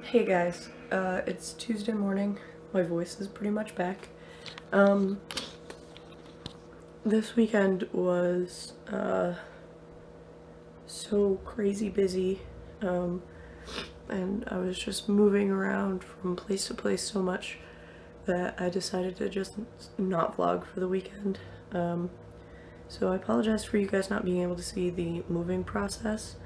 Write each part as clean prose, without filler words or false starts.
Hey guys, it's Tuesday morning. My voice is pretty much back. Um, this weekend was, so crazy busy, and I was just moving around from place to place so much that I decided to just not vlog for the weekend. So I apologize for you guys not being able to see the moving process.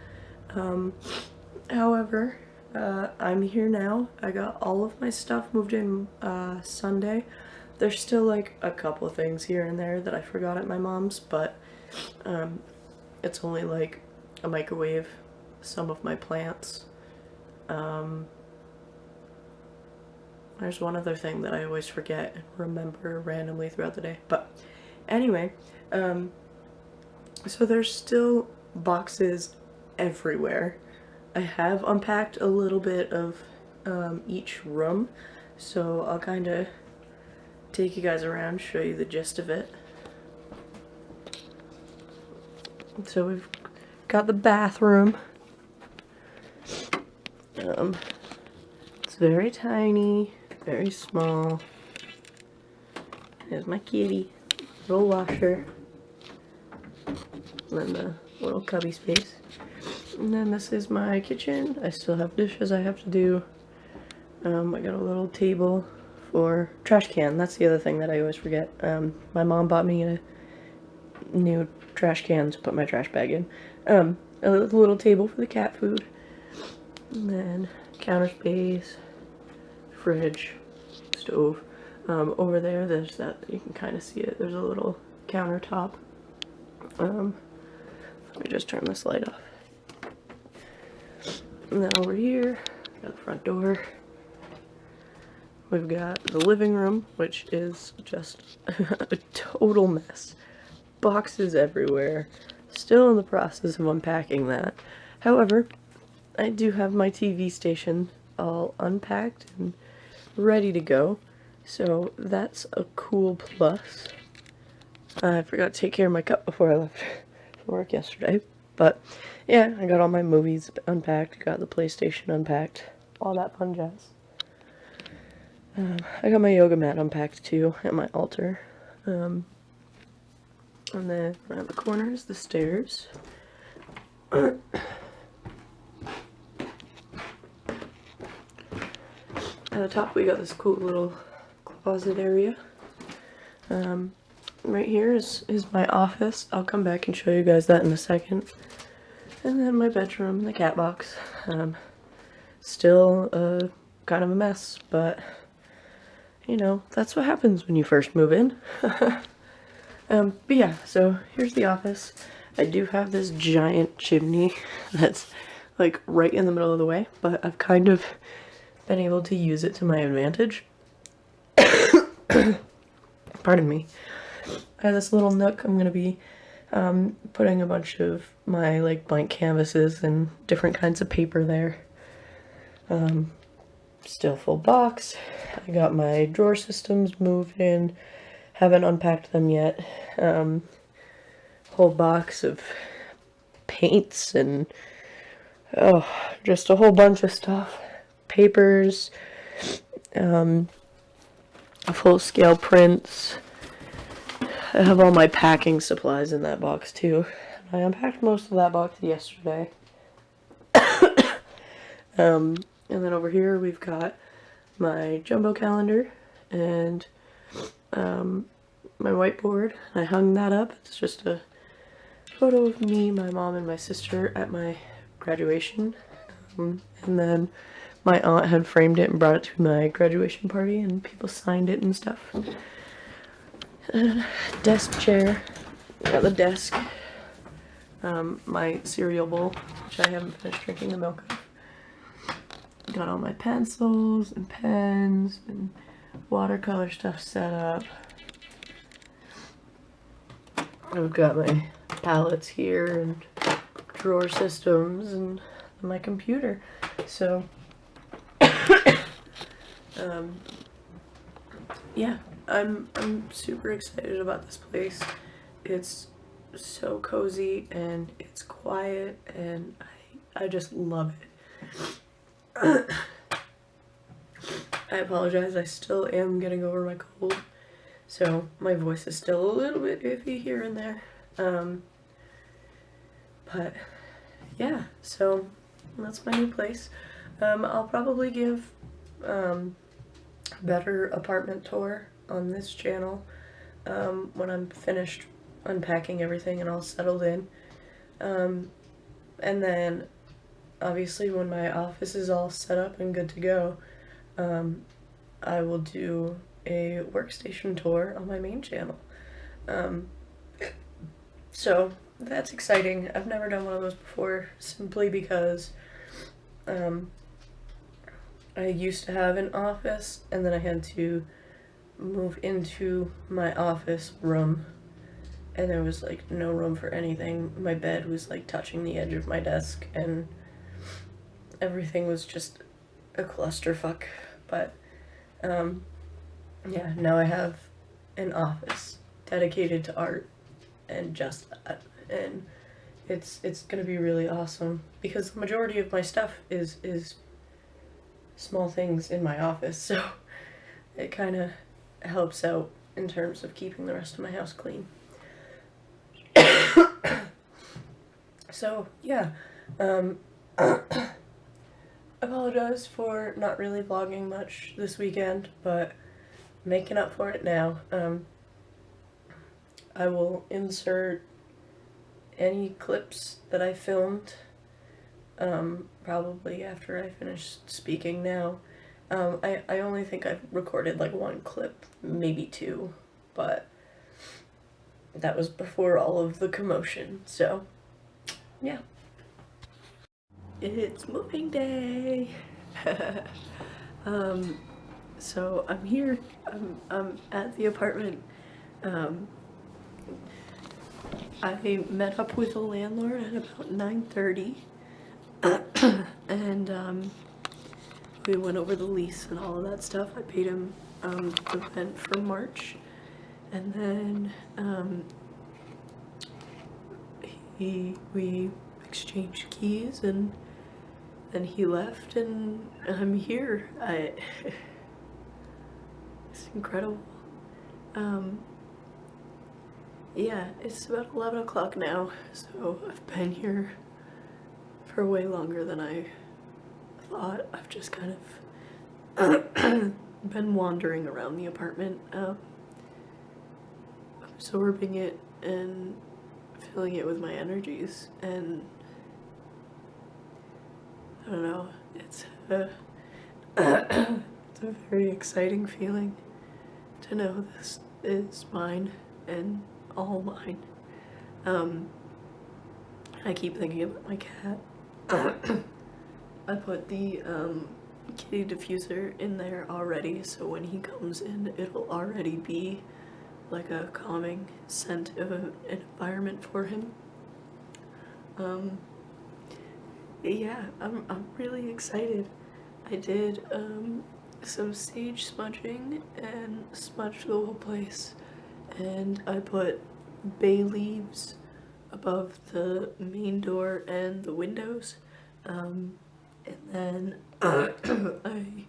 However, I'm here now. I got all of my stuff moved in Sunday. There's still like a couple of things here and there that I forgot at my mom's, but it's only like a microwave, some of my plants. There's one other thing that I always forget and remember randomly throughout the day. But anyway, so there's still boxes everywhere. I have unpacked a little bit of each room, so I'll kind of take you guys around, show you the gist of it. So we've got the bathroom. It's very tiny, very small. There's my kitty, little washer, and then the little cubby space. And then this is my kitchen. I still have dishes I have to do. I got a little table for trash can. That's the other thing that I always forget. My mom bought me a new trash can to put my trash bag in. A little table for the cat food. And then counter space, fridge, stove. Over there, there's that, you can kind of see it. There's a little countertop. Let me just turn this light off. And then over here, got the front door. We've got the living room, which is just a total mess. Boxes everywhere. Still in the process of unpacking that. However, I do have my TV station all unpacked and ready to go. So that's a cool plus. I forgot to take care of my cup before I left for work yesterday. But yeah, I got all my movies unpacked, got the PlayStation unpacked, all that fun jazz. I got my yoga mat unpacked too, and my altar. And then around the corner is the stairs. At the top we got this cool little closet area. Right here is my office. I'll come back and show you guys that in a second. And then my bedroom, the cat box. Still kind of a mess, but you know, that's what happens when you first move in. But yeah, so here's the office. I do have this giant chimney that's like right in the middle of the way, but I've kind of been able to use it to my advantage. Pardon me. I have this little nook. I'm gonna be putting a bunch of my like blank canvases and different kinds of paper there. Still full box. I got my drawer systems moved in. Haven't unpacked them yet. Whole box of paints and just a whole bunch of stuff. Papers, full-scale prints. I have all my packing supplies in that box too. I unpacked most of that box yesterday. And then over here we've got my jumbo calendar and my whiteboard. I hung that up. It's just a photo of me, my mom, and my sister at my graduation. And then my aunt had framed it and brought it to my graduation party and people signed it and stuff. Desk chair. Got the desk. My cereal bowl, which I haven't finished drinking the milk of. Got all my pencils and pens and watercolor stuff set up. I've got my palettes here and drawer systems and my computer. So, yeah, I'm super excited about this place. It's so cozy and it's quiet and I just love it. I apologize, I still am getting over my cold, so my voice is still a little bit iffy here and there. But yeah, so that's my new place. I'll probably give better apartment tour on this channel when I'm finished unpacking everything and all settled in. And then obviously when my office is all set up and good to go, I will do a workstation tour on my main channel. So that's exciting. I've never done one of those before, simply because I used to have an office and then I had to move into my office room and there was like no room for anything. My bed was like touching the edge of my desk and everything was just a clusterfuck. But yeah, now I have an office dedicated to art and just that, and it's gonna be really awesome because the majority of my stuff is small things in my office, so it kind of helps out in terms of keeping the rest of my house clean. So yeah, apologize for not really vlogging much this weekend, but making up for it now. I will insert any clips that I filmed probably after I finish speaking now. I only think I've recorded like one clip, maybe two, but that was before all of the commotion, so yeah. It's moving day! So I'm here, I'm at the apartment. I met up with the landlord at about 9:30 and we went over the lease and all of that stuff. I paid him the rent for March, and then we exchanged keys, and then he left and I'm here. It's incredible. Yeah, it's about 11 o'clock now, so I've been here for way longer than I thought. I've just kind of been wandering around the apartment, absorbing it and filling it with my energies, and I don't know, it's a very exciting feeling to know this is mine and all mine. I keep thinking about my cat. I put the kitty diffuser in there already, so when he comes in it'll already be like a calming scent of an environment for him. Yeah, I'm really excited. I did some sage smudging and smudged the whole place, and I put bay leaves above the main door and the windows, and then I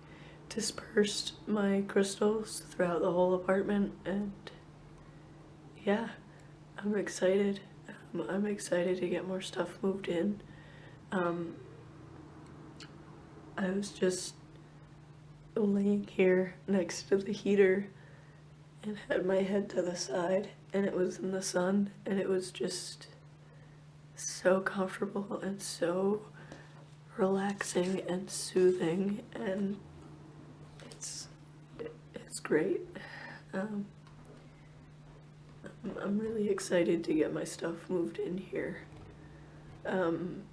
dispersed my crystals throughout the whole apartment, and yeah, I'm excited. I'm excited to get more stuff moved in. I was just laying here next to the heater and had my head to the side, and it was in the sun, and it was just so comfortable and so relaxing and soothing, and it's great. I'm really excited to get my stuff moved in here. I'm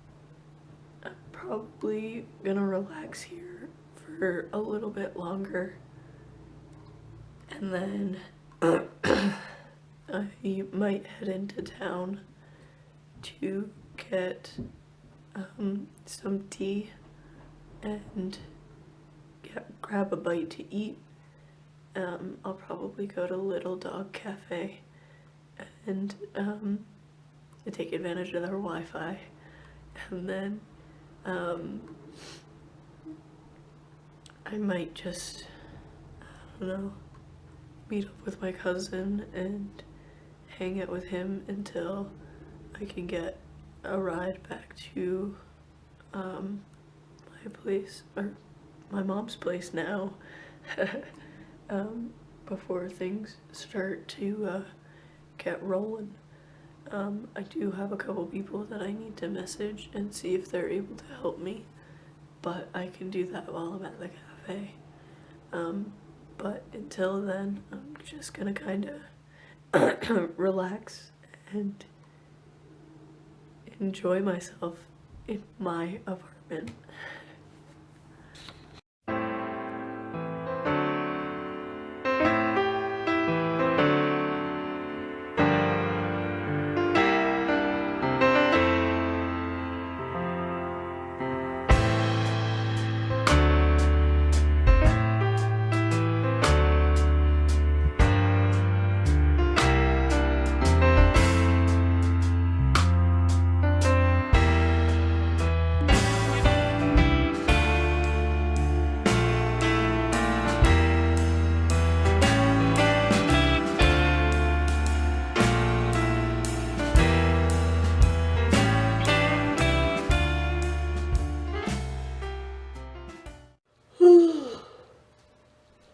probably gonna relax here for a little bit longer, and then I might head into town to get some tea and grab a bite to eat. I'll probably go to Little Dog Cafe and take advantage of their Wi-Fi, and then I might just don't know, meet up with my cousin and hang out with him until I can get a ride back to my place, or my mom's place now, before things start to get rolling. I do have a couple people that I need to message and see if they're able to help me, but I can do that while I'm at the cafe. But until then, I'm just gonna kind of relax and enjoy myself in my apartment.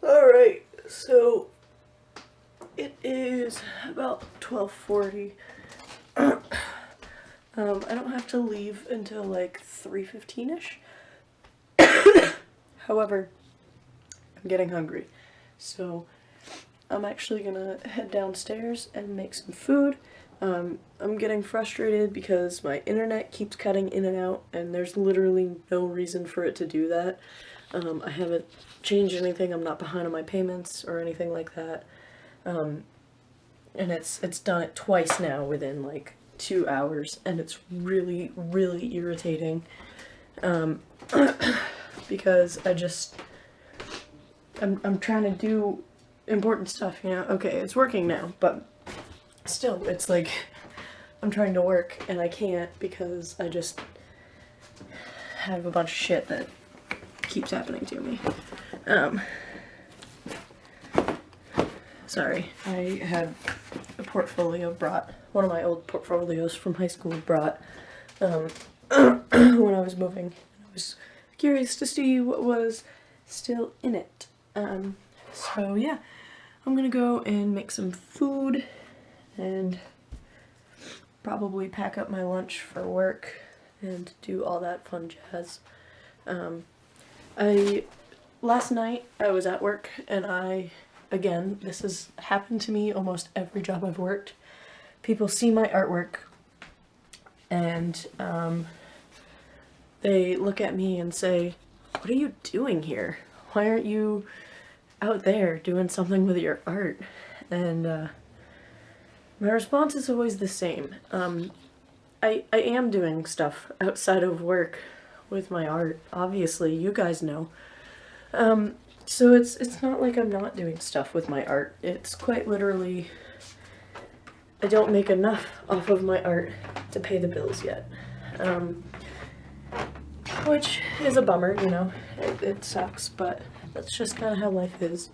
Alright, so it is about 12:40. I don't have to leave until like 3:15ish. However, I'm getting hungry, so I'm actually gonna head downstairs and make some food. I'm getting frustrated because my internet keeps cutting in and out, and there's literally no reason for it to do that. I haven't changed anything, I'm not behind on my payments or anything like that. And it's done it twice now within like 2 hours, and it's really, really irritating. Because I'm trying to do important stuff, you know? Okay, it's working now, but still, it's like I'm trying to work and I can't because I just have a bunch of shit that keeps happening to me. Sorry, I had a portfolio brought, one of my old portfolios from high school brought, when I was moving. I was curious to see what was still in it. So yeah, I'm gonna go and make some food and probably pack up my lunch for work and do all that fun jazz. Last night I was at work and again, this has happened to me almost every job I've worked. People see my artwork and they look at me and say, "What are you doing here? Why aren't you out there doing something with your art?" And my response is always the same. I am doing stuff outside of work with my art, obviously, you guys know. So it's not like I'm not doing stuff with my art. It's quite literally, I don't make enough off of my art to pay the bills yet. Which is a bummer, you know, it sucks, but that's just kind of how life is.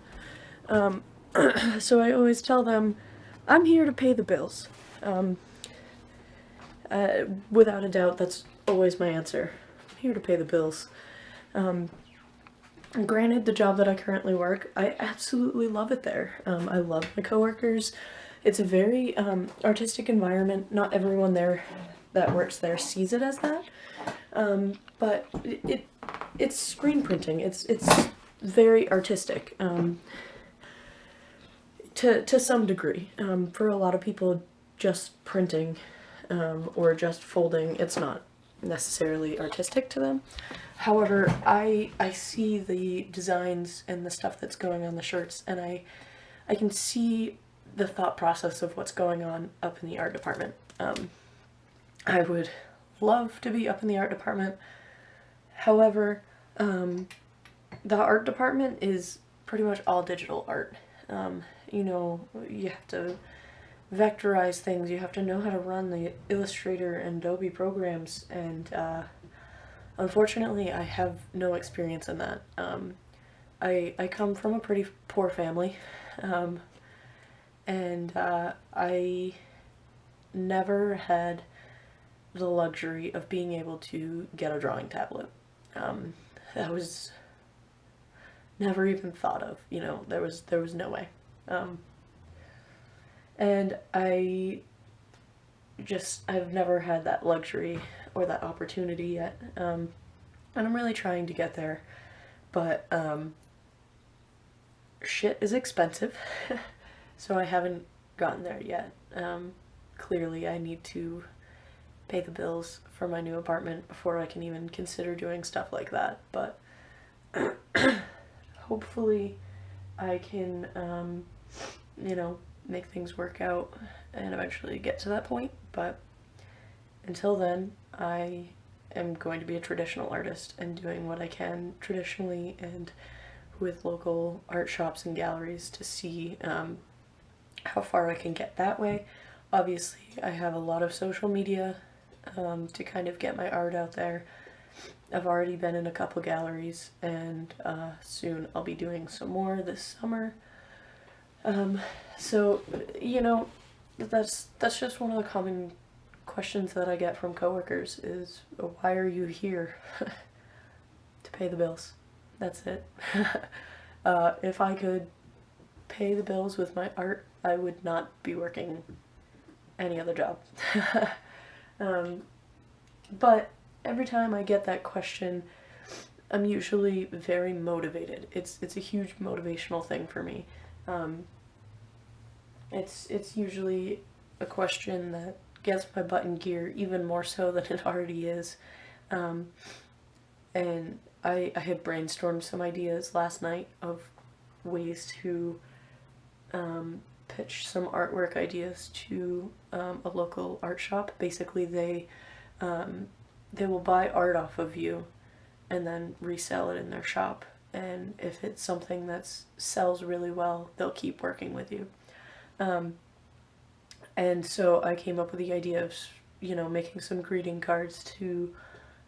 So I always tell them, I'm here to pay the bills. Without a doubt, that's always my answer. I'm here to pay the bills. Granted, the job that I currently work, I absolutely love it there. I love my coworkers. It's a very artistic environment. Not everyone there that works there sees it as that. But it's screen printing. It's very artistic. To some degree. For a lot of people, just printing or just folding, it's not necessarily artistic to them. However, I see the designs and the stuff that's going on the shirts, and I can see the thought process of what's going on up in the art department. I would love to be up in the art department. However, the art department is pretty much all digital art. You know, you have to vectorize things, you have to know how to run the Illustrator and Adobe programs, and unfortunately I have no experience in that. I come from a pretty poor family, and I never had the luxury of being able to get a drawing tablet. That was never even thought of. You know, there was no way. And I've never had that luxury or that opportunity yet. And I'm really trying to get there, but shit is expensive, so I haven't gotten there yet. Clearly, I need to pay the bills for my new apartment before I can even consider doing stuff like that, but hopefully I can, you know, make things work out and eventually get to that point, but until then, I am going to be a traditional artist and doing what I can traditionally and with local art shops and galleries to see how far I can get that way. Obviously, I have a lot of social media to kind of get my art out there. I've already been in a couple galleries, and soon I'll be doing some more this summer. So, you know, that's just one of the common questions that I get from coworkers is, why are you here? To pay the bills. That's it. If I could pay the bills with my art, I would not be working any other job. But every time I get that question, I'm usually very motivated. It's a huge motivational thing for me. It's usually a question that gets my butt in gear even more so than it already is. And I had brainstormed some ideas last night of ways to pitch some artwork ideas to a local art shop. Basically, they will buy art off of you and then resell it in their shop. And if it's something that sells really well, they'll keep working with you. And so I came up with the idea of, you know, making some greeting cards to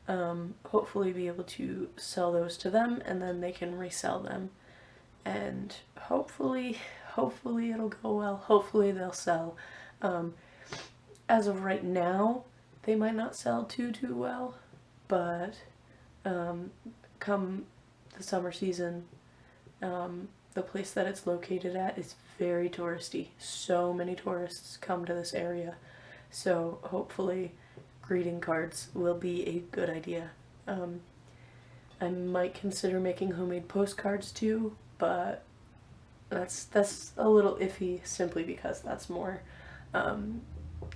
hopefully be able to sell those to them, and then they can resell them. And hopefully it'll go well. Hopefully they'll sell. As of right now, they might not sell too well, but come the summer season, the place that it's located at is very touristy. So many tourists come to this area. So hopefully greeting cards will be a good idea. I might consider making homemade postcards too, but that's a little iffy simply because that's more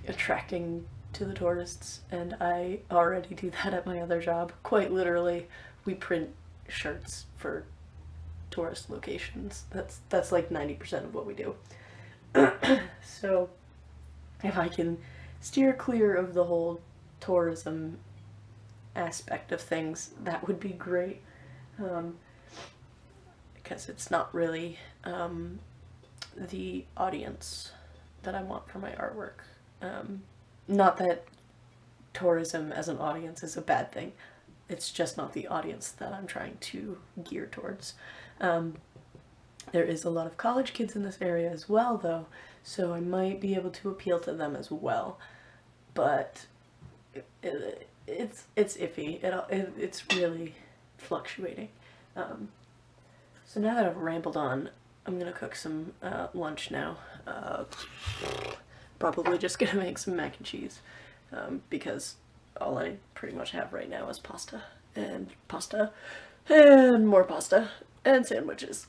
attracting to the tourists, and I already do that at my other job. Quite literally, we print shirts for tourist locations. That's like 90% of what we do. So if I can steer clear of the whole tourism aspect of things, that would be great, because it's not really the audience that I want for my artwork. Not that tourism as an audience is a bad thing, it's just not the audience that I'm trying to gear towards. There is a lot of college kids in this area as well, though, so I might be able to appeal to them as well, but it's iffy. It's really fluctuating. So now that I've rambled on, I'm gonna cook some lunch now. Probably just gonna make some mac and cheese, because all I pretty much have right now is pasta and more pasta and sandwiches.